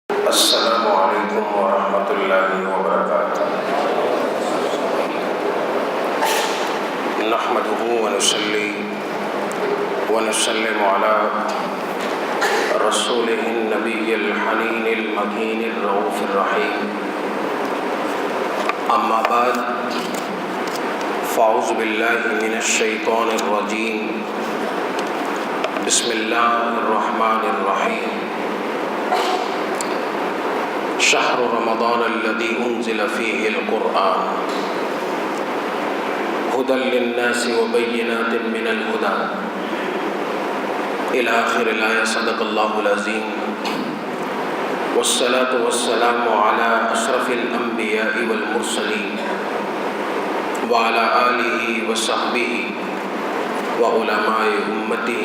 السلام علیکم ورحمۃ اللہ وبرکاتہ۔ نحمده ونصلي ونسلم على رسوله النبی الحنین المکین الرؤوف الرحیم، اما بعد فاعوذ باللہ من الشیطان الرجیم، بسم اللہ الرحمن الرحیم۔ شہر رمضان الذی انزل فیہ القرآن ھدی للناس وبینات من الھدی الی آخر الآیہ۔ صدق اللہ العظیم، والصلاة والسلام علی اشرف الانبیاء والمرسلین وعلی آلہ وصحبہ وعلماء امتہ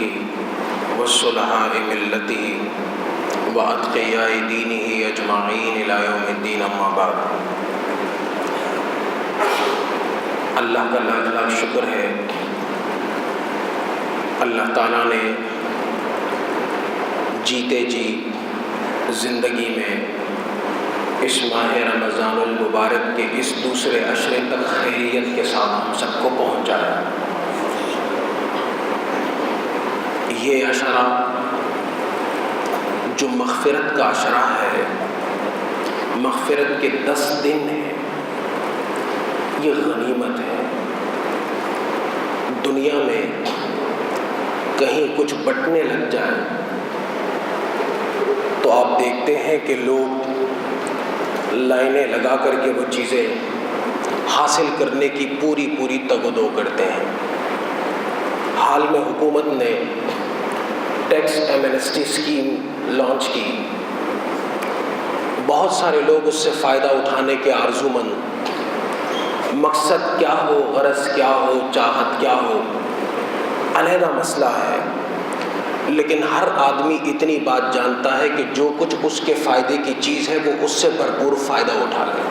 وصلحاء ملتہ واتقیاء دینہ اجمعین الی یوم الدین، اما بعد۔ اللہ کا لاکھ لاکھ شکر ہے، اللہ تعالیٰ نے جیتے جی زندگی میں اس ماہ رمضان المبارک کے اس دوسرے عشرے تک خیریت کے ساتھ ہم سب کو پہنچایا۔ یہ عشرہ جو مغفرت کا عشرہ ہے، مغفرت کے 10 دن ہیں، یہ غنیمت ہے۔ دنیا میں کہیں کچھ بٹنے لگ جائے تو آپ دیکھتے ہیں کہ لوگ لائنیں لگا کر کے وہ چیزیں حاصل کرنے کی پوری تگ و دو کرتے ہیں۔ حال میں حکومت نے ٹیکس ایمنسٹی اسکیم لانچ کی، بہت سارے لوگ اس سے فائدہ اٹھانے کے آرزومند، مقصد کیا ہو، غرض کیا ہو، چاہت کیا ہو، علیحدہ مسئلہ ہے، لیکن ہر آدمی اتنی بات جانتا ہے کہ جو کچھ اس کے فائدے کی چیز ہے وہ اس سے بھرپور فائدہ اٹھا لے۔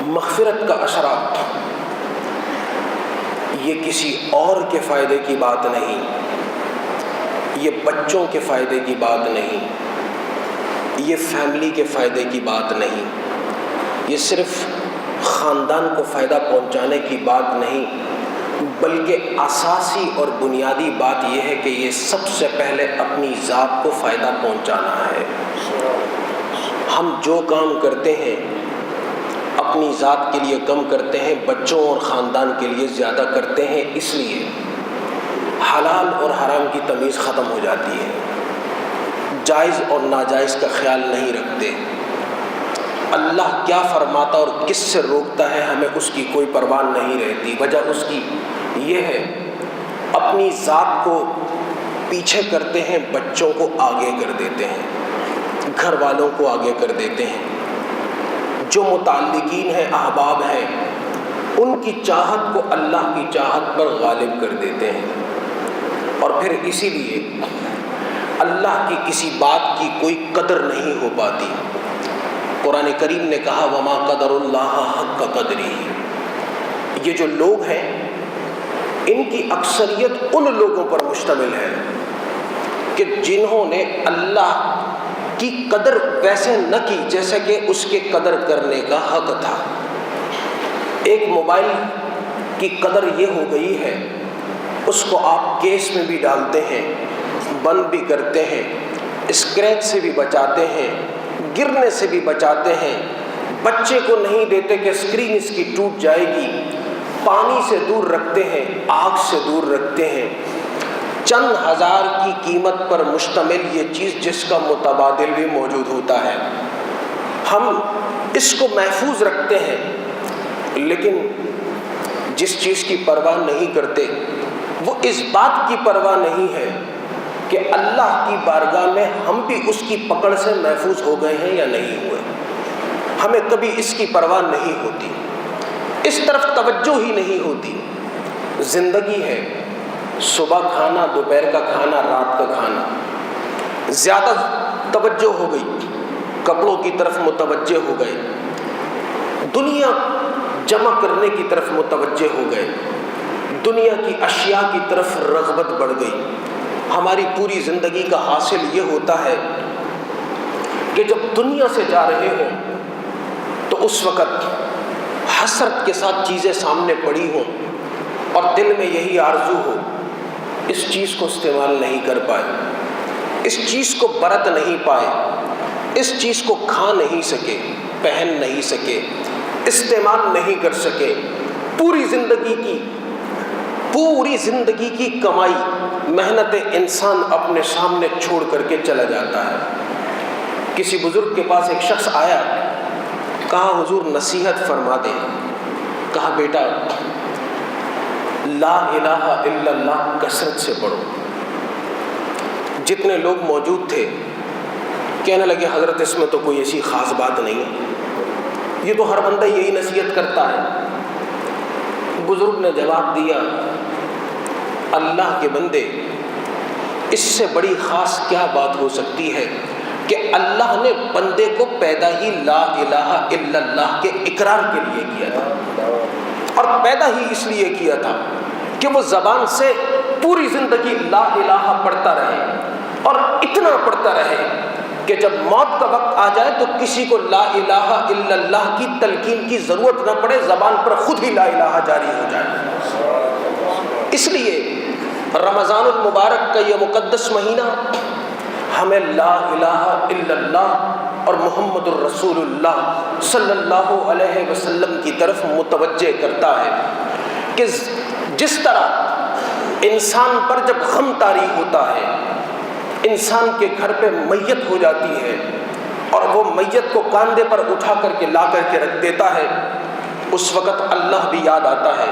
مغفرت کا عشرہ یہ کسی اور کے فائدے کی بات نہیں، یہ بچوں کے فائدے کی بات نہیں، یہ فیملی کے فائدے کی بات نہیں، یہ صرف خاندان کو فائدہ پہنچانے کی بات نہیں، بلکہ اساسی اور بنیادی بات یہ ہے کہ یہ سب سے پہلے اپنی ذات کو فائدہ پہنچانا ہے۔ ہم جو کام کرتے ہیں اپنی ذات کے لیے کم کرتے ہیں، بچوں اور خاندان کے لیے زیادہ کرتے ہیں، اس لیے حلال اور حرام کی تمیز ختم ہو جاتی ہے، جائز اور ناجائز کا خیال نہیں رکھتے، اللہ کیا فرماتا اور کس سے روکتا ہے ہمیں اس کی کوئی پرواہ نہیں رہتی۔ وجہ اس کی یہ ہے، اپنی ذات کو پیچھے کرتے ہیں، بچوں کو آگے کر دیتے ہیں، گھر والوں کو آگے کر دیتے ہیں، جو متعلقین ہیں، احباب ہیں، ان کی چاہت کو اللہ کی چاہت پر غالب کر دیتے ہیں، اور پھر اسی لیے اللہ کی کسی بات کی کوئی قدر نہیں ہو پاتی۔ قرآن کریم نے کہا وما قدر اللہ حق قدرہ۔ یہ جو لوگ ہیں ان کی اکثریت ان لوگوں پر مشتمل ہے کہ جنہوں نے اللہ کی قدر ویسے نہ کی جیسے کہ اس کے قدر کرنے کا حق تھا۔ ایک موبائل کی قدر یہ ہو گئی ہے، اس کو آپ کیس میں بھی ڈالتے ہیں، بند بھی کرتے ہیں، اسکریچ سے بھی بچاتے ہیں، گرنے سے بھی بچاتے ہیں، بچے کو نہیں دیتے کہ اسکرین اس کی ٹوٹ جائے گی، پانی سے دور رکھتے ہیں، آگ سے دور رکھتے ہیں۔ چند ہزار کی قیمت پر مشتمل یہ چیز جس کا متبادل بھی موجود ہوتا ہے، ہم اس کو محفوظ رکھتے ہیں، لیکن جس چیز کی پرواہ نہیں کرتے وہ اس بات کی پرواہ نہیں ہے کہ اللہ کی بارگاہ میں ہم بھی اس کی پکڑ سے محفوظ ہو گئے ہیں یا نہیں ہوئے۔ ہمیں کبھی اس کی پرواہ نہیں ہوتی، اس طرف توجہ ہی نہیں ہوتی۔ زندگی ہے، صبح کھانا، دوپہر کا کھانا، رات کا کھانا، زیادہ توجہ ہو گئی، کپڑوں کی طرف متوجہ ہو گئے، دنیا جمع کرنے کی طرف متوجہ ہو گئے، دنیا کی اشیاء کی طرف رغبت بڑھ گئی۔ ہماری پوری زندگی کا حاصل یہ ہوتا ہے کہ جب دنیا سے جا رہے ہوں تو اس وقت حسرت کے ساتھ چیزیں سامنے پڑی ہوں اور دل میں یہی آرزو ہو، اس چیز کو استعمال نہیں کر پائے، اس چیز کو برت نہیں پائے، اس چیز کو کھا نہیں سکے، پہن نہیں سکے، استعمال نہیں کر سکے۔ پوری زندگی کی کمائی، محنت انسان اپنے سامنے چھوڑ کر کے چلا جاتا ہے۔ کسی بزرگ کے پاس ایک شخص آیا، کہا حضور نصیحت فرما دیں۔ کہا بیٹا لا الہ الا اللہ کثرت سے پڑھو۔ جتنے لوگ موجود تھے کہنے لگے حضرت اس میں تو کوئی ایسی خاص بات نہیں ہے، یہ تو ہر بندہ یہی نصیحت کرتا ہے۔ بزرگ نے جواب دیا اللہ کے بندے، اس سے بڑی خاص کیا بات ہو سکتی ہے کہ اللہ نے بندے کو پیدا ہی لا الہ الا اللہ کے اقرار کے لیے کیا تھا، اور پیدا ہی اس لیے کیا تھا کہ وہ زبان سے پوری زندگی لا الہ پڑھتا رہے، اور اتنا پڑھتا رہے کہ جب موت کا وقت آ جائے تو کسی کو لا الہ الا اللہ کی تلقین کی ضرورت نہ پڑے، زبان پر خود ہی لا الہ جاری ہو جائے۔ اس لیے رمضان المبارک کا یہ مقدس مہینہ ہمیں لا الہ الا اللہ اور محمد الرسول اللہ صلی اللہ علیہ وسلم کی طرف متوجہ کرتا ہے کہ جس طرح انسان پر جب غم طاری ہوتا ہے، انسان کے گھر پہ میت ہو جاتی ہے اور وہ میت کو کاندھے پر اٹھا کر کے لا کر کے رکھ دیتا ہے، اس وقت اللہ بھی یاد آتا ہے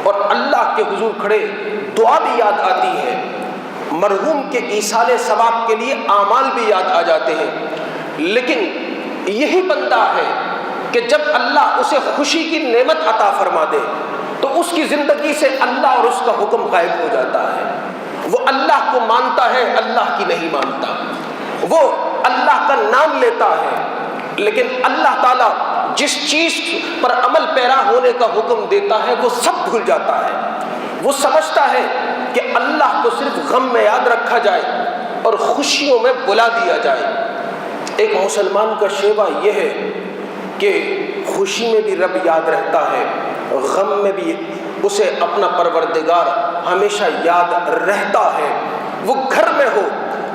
اور اللہ کے حضور کھڑے دعا بھی یاد آتی ہے، مرحوم کے ایصال ثواب کے لیے اعمال بھی یاد آ جاتے ہیں۔ لیکن یہی بندہ ہے کہ جب اللہ اسے خوشی کی نعمت عطا فرما دے تو اس کی زندگی سے اللہ اور اس کا حکم غائب ہو جاتا ہے۔ وہ اللہ کو مانتا ہے، اللہ کی نہیں مانتا، وہ اللہ کا نام لیتا ہے، لیکن اللہ تعالیٰ جس چیز پر عمل پیرا ہونے کا حکم دیتا ہے وہ سب بھول جاتا ہے۔ وہ سمجھتا ہے کہ اللہ کو صرف غم میں یاد رکھا جائے اور خوشیوں میں بلا دیا جائے۔ ایک مسلمان کا شیوہ یہ ہے کہ خوشی میں بھی رب یاد رہتا ہے، غم میں بھی اسے اپنا پروردگار ہمیشہ یاد رہتا ہے۔ وہ گھر میں ہو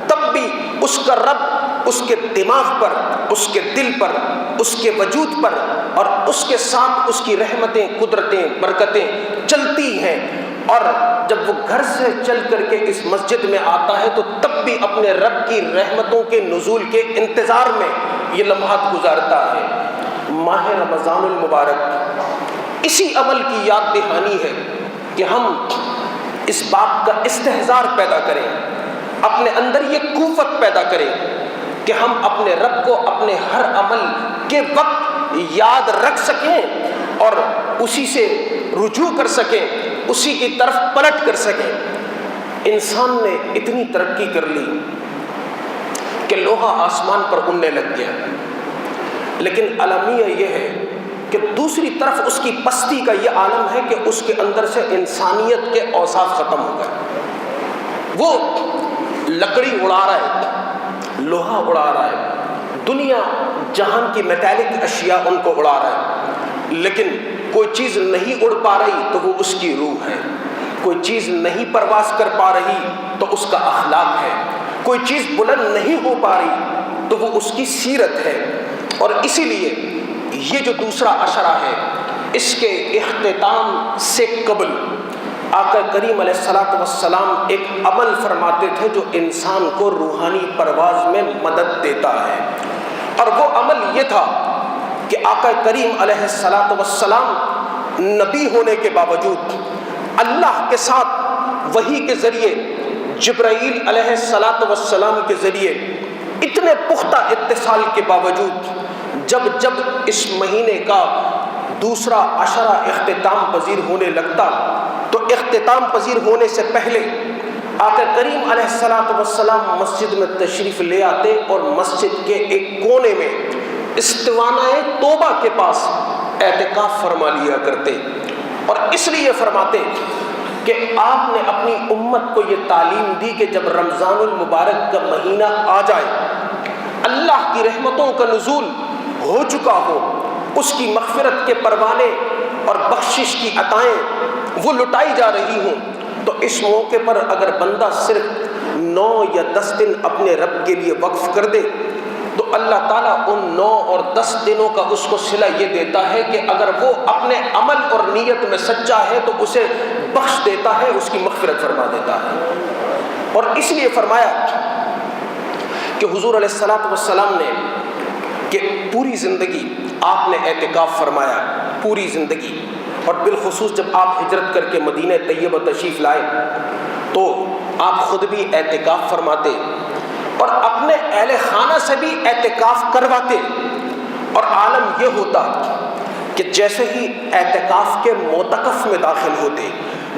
تب بھی اس کا رب اس کے دماغ پر، اس کے دل پر، اس کے وجود پر اور اس کے ساتھ اس کی رحمتیں، قدرتیں، برکتیں چلتی ہیں۔ اور جب وہ گھر سے چل کر کے اس مسجد میں آتا ہے تو تب بھی اپنے رب کی رحمتوں کے نزول کے انتظار میں یہ لمحات گزارتا ہے۔ ماہ رمضان المبارک اسی عمل کی یاد دہانی ہے کہ ہم اس بات کا استحضار پیدا کریں، اپنے اندر یہ قوت پیدا کریں کہ ہم اپنے رب کو اپنے ہر عمل کے وقت یاد رکھ سکیں اور اسی سے رجوع کر سکیں، اسی کی طرف پلٹ کر سکیں۔ انسان نے اتنی ترقی کر لی کہ لوہا آسمان پر اڑنے لگ گیا، لیکن المیہ یہ ہے کہ دوسری طرف اس کی پستی کا یہ عالم ہے کہ اس کے اندر سے انسانیت کے اوصاف ختم ہو گئے۔ وہ لکڑی اڑا رہا ہے، لوہا اڑا رہا ہے، دنیا جہان کی میٹالک اشیاء ان کو اڑا رہا ہے، لیکن کوئی چیز نہیں اڑ پا رہی تو وہ اس کی روح ہے، کوئی چیز نہیں پرواز کر پا رہی تو اس کا اخلاق ہے، کوئی چیز بلند نہیں ہو پا رہی تو وہ اس کی سیرت ہے۔ اور اسی لیے یہ جو دوسرا عشرہ ہے، اس کے اختتام سے قبل آقا کریم علیہ الصلوۃ والسلام ایک عمل فرماتے تھے جو انسان کو روحانی پرواز میں مدد دیتا ہے، اور وہ عمل یہ تھا کہ آقا کریم علیہ الصلوۃ والسلام نبی ہونے کے باوجود اللہ کے ساتھ وحی کے ذریعے، جبرائیل علیہ الصلوۃ والسلام کے ذریعے اتنے پختہ اتصال کے باوجود جب جب اس مہینے کا دوسرا عشرہ اختتام پذیر ہونے لگتا تو اختتام پذیر ہونے سے پہلے آقا کریم علیہ الصلوۃ والسلام مسجد میں تشریف لے آتے اور مسجد کے ایک کونے میں استوانہ توبہ کے پاس اعتکاف فرما لیا کرتے، اور اس لیے فرماتے کہ آپ نے اپنی امت کو یہ تعلیم دی کہ جب رمضان المبارک کا مہینہ آ جائے اللہ کی رحمتوں کا نزول ہو چکا ہو، اس کی مغفرت کے پروانے اور بخشش کی عطائیں وہ لٹائی جا رہی ہوں، تو اس موقع پر اگر بندہ صرف 9 یا 10 دن اپنے رب کے لیے وقف کر دے تو اللہ تعالیٰ ان 9 اور 10 دنوں کا اس کو صلہ یہ دیتا ہے کہ اگر وہ اپنے عمل اور نیت میں سچا ہے تو اسے بخش دیتا ہے، اس کی مغفرت فرما دیتا ہے۔ اور اس لیے فرمایا کہ حضور علیہ الصلوۃ والسلام نے کہ پوری زندگی آپ نے اعتکاف فرمایا، پوری زندگی، اور بالخصوص جب آپ ہجرت کر کے مدینہ طیبہ تشریف لائے تو آپ خود بھی اعتکاف فرماتے اور اپنے اہل خانہ سے بھی اعتکاف کرواتے، اور عالم یہ ہوتا کہ جیسے ہی اعتکاف کے معتکف میں داخل ہوتے،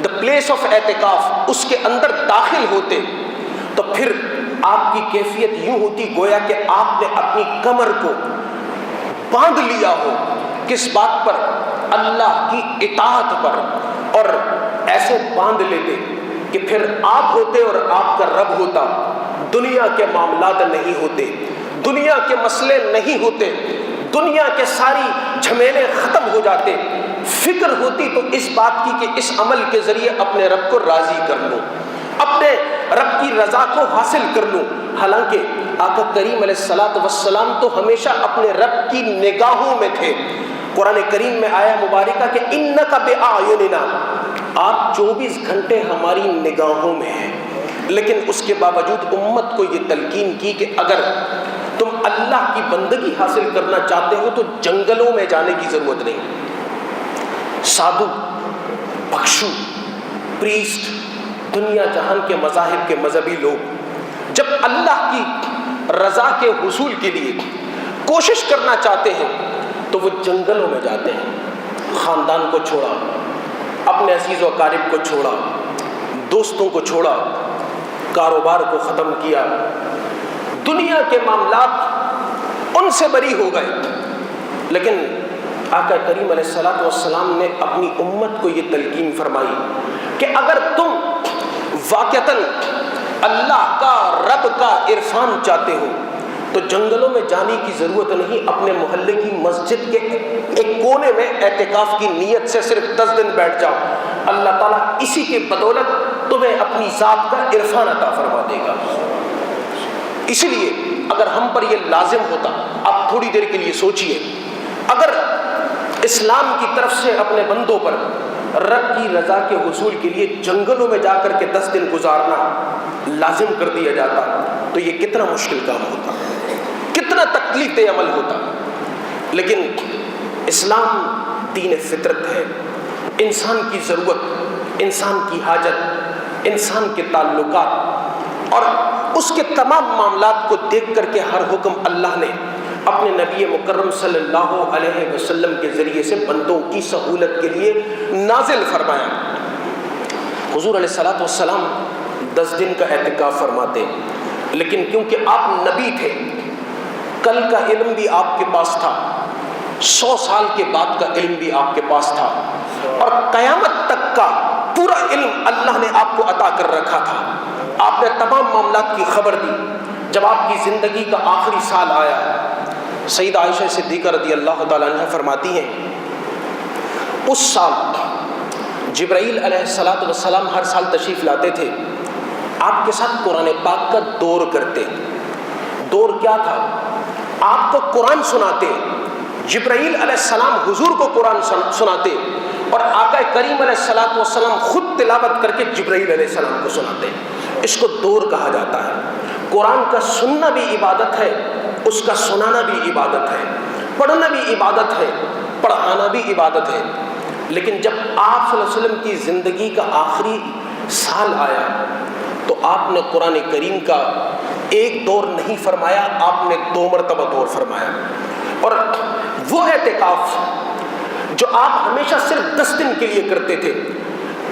دا پلیس آف اعتکاف، اس کے اندر داخل ہوتے، تو پھر آپ کی کیفیت یوں ہوتی گویا کہ آپ نے اپنی کمر کو باندھ لیا ہو، کس بات پر؟ اللہ کی اطاعت پر، اور ایسے باندھ لیتے کہ پھر آپ ہوتے اور آپ کا رب ہوتا، دنیا کے معاملات نہیں ہوتے، دنیا کے مسئلے نہیں ہوتے، دنیا کے ساری جھمیلے ختم ہو جاتے، فکر ہوتی تو اس بات کی کہ اس عمل کے ذریعے اپنے رب کو راضی کر لوں، اپنے رب کی رضا کو حاصل کر لوں۔ حالانکہ آقا کریم علیہ الصلوۃ والسلام تو ہمیشہ اپنے رب کی نگاہوں میں تھے۔ قرآن کریم میں آیا مبارکہ کہ انک بأعیننا، آپ 24 گھنٹے ہماری نگاہوں میں ہیں، لیکن اس کے باوجود امت کو یہ تلقین کی کہ اگر تم اللہ کی بندگی حاصل کرنا چاہتے ہو تو جنگلوں میں جانے کی ضرورت نہیں۔ سادھو، بھکشو، پریسٹ، دنیا جہان کے مذاہب کے مذہبی لوگ جب اللہ کی رضا کے حصول کے لیے کوشش کرنا چاہتے ہیں تو وہ جنگلوں میں جاتے ہیں، خاندان کو چھوڑا، اپنے عزیز و اقارب کو چھوڑا، دوستوں کو چھوڑا، کاروبار کو ختم کیا، دنیا کے معاملات ان سے بری ہو گئے۔ لیکن آقا کریم علیہ الصلوۃ والسلام نے اپنی امت کو یہ تلقین فرمائی کہ اگر تم واقعتاً اللہ کا، رب کا عرفان چاہتے ہو تو جنگلوں میں جانے کی ضرورت نہیں، اپنے محلے کی مسجد کے ایک کونے میں اعتکاف کی نیت سے صرف 10 دن بیٹھ جاؤ، اللہ تعالیٰ اسی کے بدولت تمہیں اپنی ذات کا عرفان عطا فرما دے گا۔ اسی لیے اگر ہم پر یہ لازم ہوتا، آپ تھوڑی دیر کے لیے سوچئے، اگر اسلام کی طرف سے اپنے بندوں پر رب کی رضا کے حصول کے لیے جنگلوں میں جا کر کے 10 دن گزارنا لازم کر دیا جاتا تو یہ کتنا مشکل کام ہوتا، کتنا تکلیف دہ عمل ہوتا۔ لیکن اسلام دین فطرت ہے، انسان کی ضرورت، انسان کی حاجت، انسان کے تعلقات اور اس کے تمام معاملات کو دیکھ کر کے ہر حکم اللہ نے اپنے نبی مکرم صلی اللہ علیہ وسلم کے ذریعے سے بندوں کی سہولت کے لیے نازل فرمایا۔ حضور علیہ الصلوۃ والسلام 10 دن کا اعتکاف فرماتے، لیکن کیونکہ آپ نبی تھے، کل کا علم بھی آپ کے پاس تھا، 100 سال کے بعد کا علم بھی آپ کے پاس تھا، اور قیامت تک کا پورا علم اللہ نے آپ کو عطا کر رکھا تھا۔ آپ نے تمام معاملات کی خبر دی۔ جب آپ کی زندگی کا آخری سال آیا، سیدہ عائشہ صدیقہ رضی اللہ تعالیٰ عنہ فرماتی ہیں اس سال جبرائیل علیہ السلام ہر سال تشریف لاتے تھے، آپ کے ساتھ قرآن پاک کا دور کرتے۔ دور کیا تھا؟ آپ کو قرآن سناتے، جبرائیل علیہ السلام حضور کو قرآن سناتے، اور آقا کریم علیہ السلام خود تلاوت کر کے جبرائیل علیہ السلام کو سناتے۔ اس کو دور کہا جاتا ہے۔ قرآن کا سننا بھی عبادت ہے، اس کا سنانا بھی عبادت ہے، پڑھنا بھی عبادت ہے، پڑھانا بھی عبادت ہے۔ لیکن جب آپ صلی اللہ علیہ وسلم کی زندگی کا آخری سال آیا تو آپ نے قرآن کریم کا ایک دور نہیں فرمایا، آپ نے 2 مرتبہ دور فرمایا۔ اور وہ اعتکاف جو آپ ہمیشہ صرف 10 دن کے لیے کرتے تھے،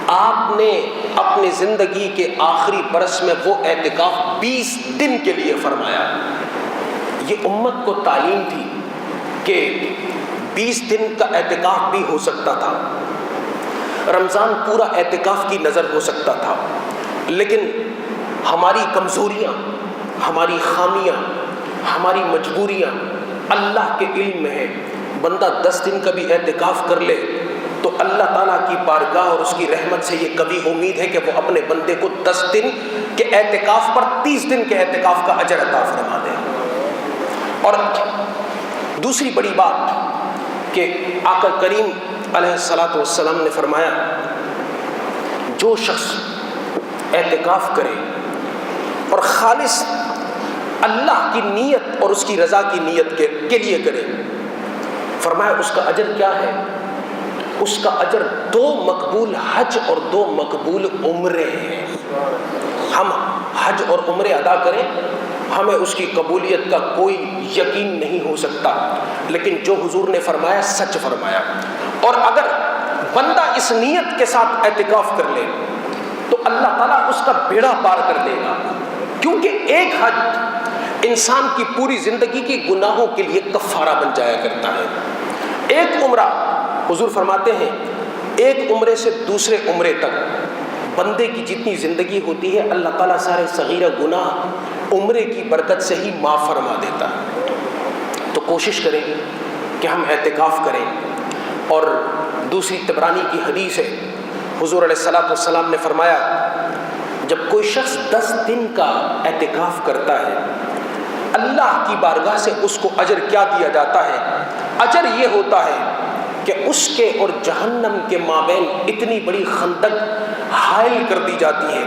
آپ نے اپنی زندگی کے آخری برس میں وہ اعتکاف 20 دن کے لیے فرمایا۔ یہ امت کو تعلیم تھی کہ 20 دن کا اعتکاف بھی ہو سکتا تھا، رمضان پورا اعتکاف کی نظر ہو سکتا تھا، لیکن ہماری کمزوریاں، ہماری خامیاں، ہماری مجبوریاں اللہ کے علم میں ہیں. بندہ 10 دن کا بھی اعتکاف کر لے تو اللہ تعالیٰ کی بارگاہ اور اس کی رحمت سے یہ کبھی امید ہے کہ وہ اپنے بندے کو 10 دن کے اعتکاف پر 30 دن کے اعتکاف کا اجر عطا فرما دے. اور دوسری بڑی بات کہ آقا کریم علیہ الصلاۃ والسلام نے فرمایا جو شخص اعتکاف کرے اور خالص اللہ کی نیت اور اس کی رضا کی نیت کے لیے کرے، فرمایا اس کا اجر کیا ہے؟ اس کا اجر 2 مقبول حج اور 2 مقبول عمرے ہیں. ہم حج اور عمرے ادا کریں، ہمیں اس کی قبولیت کا کوئی یقین نہیں ہو سکتا، لیکن جو حضور نے فرمایا سچ فرمایا. اور اگر بندہ اس نیت کے ساتھ اعتکاف کر لے تو اللہ تعالیٰ اس کا بیڑا پار کر دے گا، کیونکہ ایک حج انسان کی پوری زندگی کی گناہوں کے لیے کفارہ بن جایا کرتا ہے. ایک عمرہ، حضور فرماتے ہیں ایک عمرے سے دوسرے عمرے تک بندے کی جتنی زندگی ہوتی ہے اللہ تعالیٰ سارے صغیرہ گناہ عمرے کی برکت سے ہی معاف فرما دیتا ہے. تو کوشش کریں کہ ہم اعتکاف کریں. اور دوسری طبرانی کی حدیث ہے، حضور علیہ الصلاۃ والسلام نے فرمایا جب کوئی شخص 10 دن کا اعتکاف کرتا ہے اللہ کی بارگاہ سے اس کو اجر کیا دیا جاتا ہے؟ اجر یہ ہوتا ہے کہ اس کے اور جہنم کے مابین اتنی بڑی خندق حائل کر دی جاتی ہے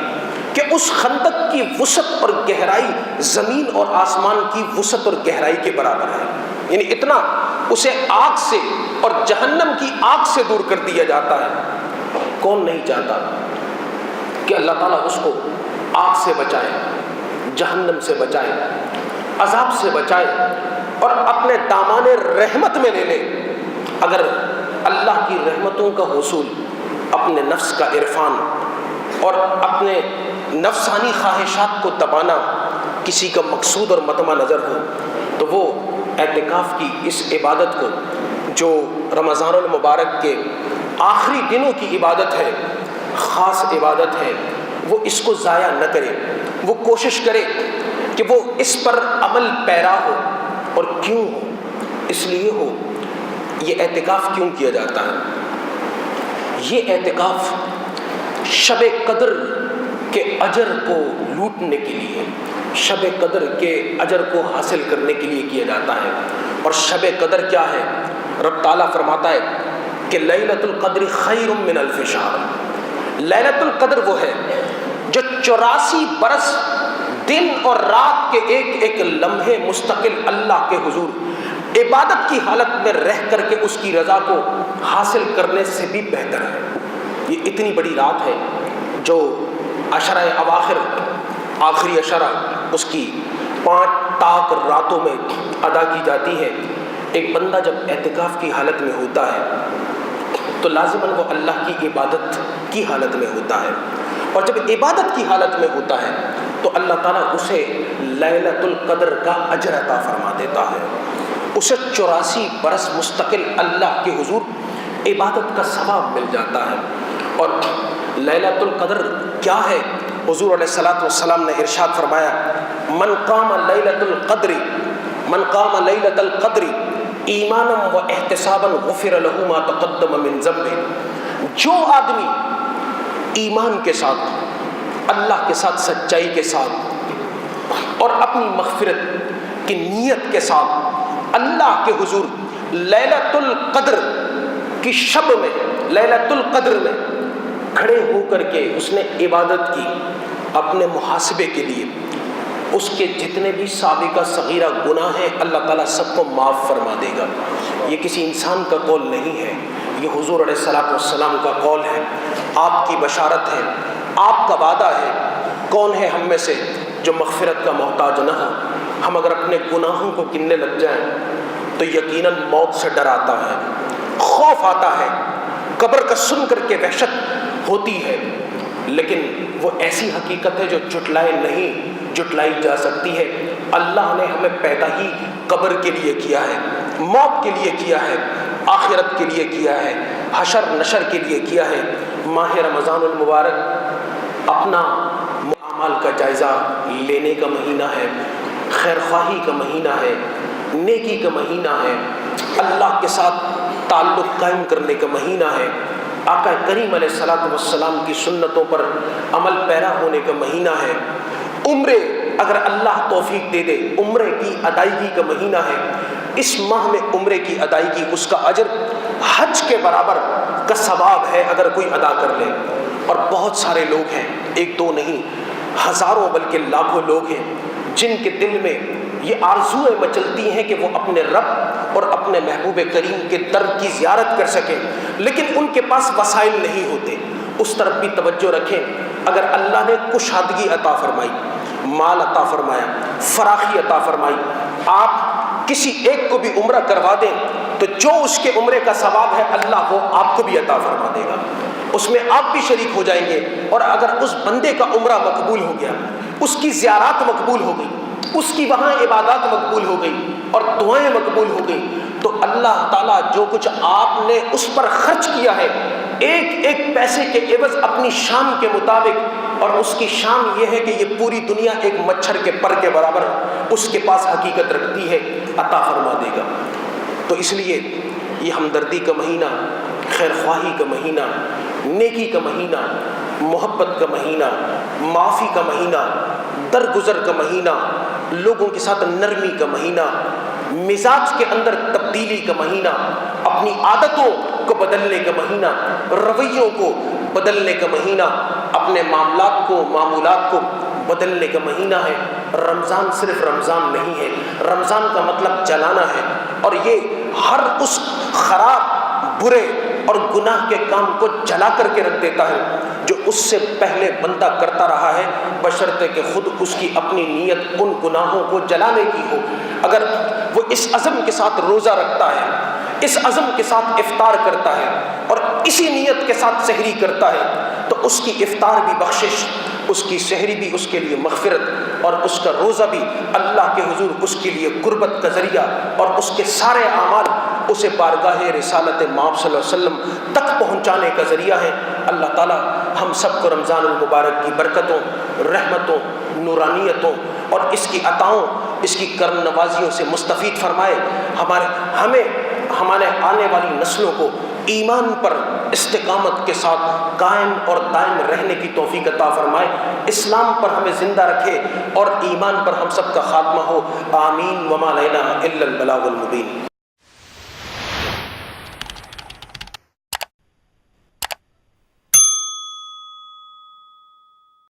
کہ اس خندق کی وسعت اور گہرائی زمین اور آسمان کی وسعت اور گہرائی کے برابر ہے. یعنی اتنا اسے آگ سے اور جہنم کی آگ سے دور کر دیا جاتا ہے. کون نہیں چاہتا کہ اللہ تعالیٰ اس کو آگ سے بچائے، جہنم سے بچائے، عذاب سے بچائے اور اپنے دامان رحمت میں لے لے. اگر اللہ کی رحمتوں کا حصول، اپنے نفس کا عرفان اور اپنے نفسانی خواہشات کو دبانا کسی کا مقصود اور مطمع نظر ہو تو وہ اعتکاف کی اس عبادت کو جو رمضان المبارک کے آخری دنوں کی عبادت ہے، خاص عبادت ہے، وہ اس کو ضائع نہ کرے. وہ کوشش کرے کہ وہ اس پر عمل پیرا ہو. اور کیوں ہو؟ اس لیے ہو. یہ اعتکاف کیوں کیا جاتا ہے؟ یہ اعتکاف شب قدر کے اجر کو لوٹنے کے لیے، شب قدر کے اجر کو حاصل کرنے کے لیے کیا جاتا ہے. اور شب قدر کیا ہے؟ رب تعالیٰ فرماتا ہے کہ لیلۃ القدر خیر من الف شہر. لیلۃ القدر وہ ہے جو 84 برس دن اور رات کے ایک ایک لمحے مستقل اللہ کے حضور عبادت کی حالت میں رہ کر کے اس کی رضا کو حاصل کرنے سے بھی بہتر ہے. یہ اتنی بڑی رات ہے جو عشرہ اواخر، آخری عشرہ اس کی 5 طاق راتوں میں ادا کی جاتی ہے. ایک بندہ جب اعتکاف کی حالت میں ہوتا ہے تو لازماً وہ اللہ کی عبادت کی حالت میں ہوتا ہے. اور جب عبادت کی حالت میں ہوتا ہے تو اللہ تعالیٰ اسے لیلۃ القدر کا اجر عطا فرما دیتا ہے. اسے 84 برس مستقل اللہ کے حضور عبادت کا ثواب مل جاتا ہے. اور لیلۃ القدر کیا ہے؟ حضور علیہ الصلاۃ والسلام نے ارشاد فرمایا من قام لیلۃ القدر، من قام لیلۃ القدر ایمانا و احتسابا غفر له ما تقدم من ذنبه. جو آدمی ایمان کے ساتھ، اللہ کے ساتھ، سچائی کے ساتھ اور اپنی مغفرت کی نیت کے ساتھ اللہ کے حضور لیلۃ القدر کی شب میں، لیلۃ القدر میں کھڑے ہو کر کے اس نے عبادت کی اپنے محاسبے کے لیے، اس کے جتنے بھی سابقہ صغیرہ گناہ ہیں اللہ تعالیٰ سب کو معاف فرما دے گا. یہ کسی انسان کا قول نہیں ہے، یہ حضور علیہ الصلاۃ والسلام کا قول ہے، آپ کی بشارت ہے، آپ کا وعدہ ہے. کون ہے ہم میں سے جو مغفرت کا محتاج نہ ہو؟ ہم اگر اپنے گناہوں کو گننے لگ جائیں تو یقیناً موت سے ڈر آتا ہے، خوف آتا ہے، قبر کا سن کر کے وحشت ہوتی ہے. لیکن وہ ایسی حقیقت ہے جو جٹلائی جا سکتی ہے. اللہ نے ہمیں پیدا ہی قبر کے لیے کیا ہے، موت کے لیے کیا ہے، آخرت کے لیے کیا ہے، حشر نشر کے لیے کیا ہے. ماہ رمضان المبارک اپنا اعمال کا جائزہ لینے کا مہینہ ہے. خیر خواہی کا مہینہ ہے، نیکی کا مہینہ ہے، اللہ کے ساتھ تعلق قائم کرنے کا مہینہ ہے، آقا کریم علیہ الصلوۃ والسلام کی سنتوں پر عمل پیرا ہونے کا مہینہ ہے، عمرے اگر اللہ توفیق دے دے عمرے کی ادائیگی کا مہینہ ہے۔ اس ماہ میں عمرے کی ادائیگی، اس کا اجر حج کے برابر کا ثواب ہے اگر کوئی ادا کر لے۔ اور بہت سارے لوگ ہیں، ایک دو نہیں، ہزاروں بلکہ لاکھوں لوگ ہیں جن کے دل میں یہ آرزویں مچلتی ہیں کہ وہ اپنے رب اور اپنے محبوب کریم کے در کی زیارت کر سکیں، لیکن ان کے پاس وسائل نہیں ہوتے۔ اس طرف بھی توجہ رکھیں، اگر اللہ نے کشادگی عطا فرمائی، مال عطا فرمایا، فراخی عطا فرمائی، آپ کسی ایک کو بھی عمرہ کروا دیں تو جو اس کے عمرے کا ثواب ہے اللہ وہ آپ کو بھی عطا فرما دے گا، اس میں آپ بھی شریک ہو جائیں گے۔ اور اگر اس بندے کا عمرہ مقبول ہو گیا، اس کی زیارات مقبول ہو گئی، اس کی وہاں عبادات مقبول ہو گئی اور دعائیں مقبول ہو گئی، تو اللہ تعالیٰ جو کچھ آپ نے اس پر خرچ کیا ہے ایک ایک پیسے کے عوض اپنی شان کے مطابق، اور اس کی شان یہ ہے کہ یہ پوری دنیا ایک مچھر کے پر کے برابر اس کے پاس حقیقت رکھتی ہے، عطا فرما دے گا۔ تو اس لیے یہ ہمدردی کا مہینہ، خیر خواہی کا مہینہ، نیکی کا مہینہ، محبت کا مہینہ، معافی کا مہینہ، درگزر کا مہینہ، لوگوں کے ساتھ نرمی کا مہینہ، مزاج کے اندر تبدیلی کا مہینہ، اپنی عادتوں کو بدلنے کا مہینہ، رویوں کو بدلنے کا مہینہ، اپنے معمولات کو بدلنے کا مہینہ ہے۔ رمضان صرف رمضان نہیں ہے، رمضان کا مطلب جلانا ہے، اور یہ ہر اس خراب، برے اور گناہ کے کام کو جلا کر کے رکھ دیتا ہے جو اس سے پہلے بندہ کرتا رہا ہے، بشرطے کہ خود اس کی اپنی نیت ان گناہوں کو جلانے کی ہو۔ اگر وہ اس عزم کے ساتھ روزہ رکھتا ہے، اس عزم کے ساتھ افطار کرتا ہے اور اسی نیت کے ساتھ سحری کرتا ہے، تو اس کی افطار بھی بخشش، اس کی سحری بھی اس کے لیے مغفرت، اور اس کا روزہ بھی اللہ کے حضور اس کے لیے قربت کا ذریعہ، اور اس کے سارے اعمال اسے بارگاہ رسالت مآب صلی اللہ علیہ وسلم تک پہنچانے کا ذریعہ ہے۔ اللہ تعالی ہم سب کو رمضان المبارک کی برکتوں، رحمتوں، نورانیتوں اور اس کی عطاؤں، اس کی کرم نوازیوں سے مستفید فرمائے۔ ہمارے آنے والی نسلوں کو ایمان پر استقامت کے ساتھ قائم اور دائم رہنے کی توفیق عطا فرمائے، اسلام پر ہمیں زندہ رکھے اور ایمان پر ہم سب کا خاتمہ ہو۔ آمین۔ وما لینا الا البلاغ المبین۔